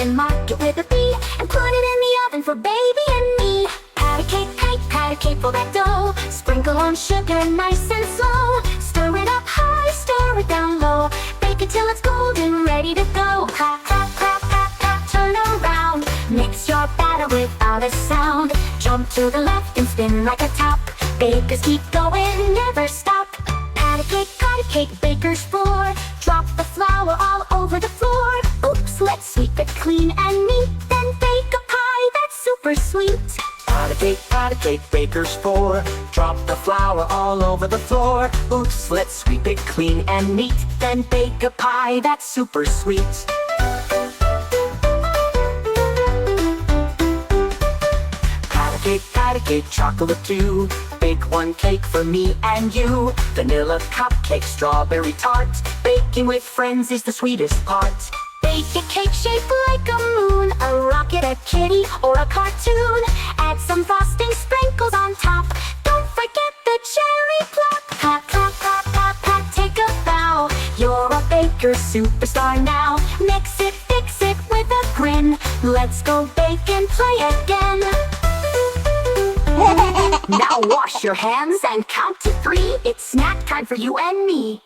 and mark it with a B, and put it in the oven for baby and me. Pat a cake for that dough. Sprinkle on sugar nice and slow. Stir it up high, stir it down low. Bake it till it's golden, ready to go. Clap, clap, clap, clap, clap, turn around. Mix your batter without a sound. Jump to the left and spin like a top. Bakers keep going, never stop. Pat a cake, baker's floor. Drop the flour all over the floor. Oops, let's sweep it clean and neat. Then bake a pie that's super sweet. Pat a cake, baker's floor. Drop the flour all over the floor. Oops, let's sweep it clean and neat. Then bake a pie that's super sweet. Pat a cake, chocolate too. Bake one cake for me and you. Vanilla cupcake, strawberry tart. Baking with friends is the sweetest part. Bake a cake shaped like a moon, a rocket, a kitty, or a cartoon. Add some frosting sprinkles on top. Don't forget the cherry plop. Pat, clap, clap, clap, pat, take a bow. You're a baker superstar now. Mix it, fix it with a grin. Let's go bake and play again. Now wash your hands and count to 3. It's snack time for you and me.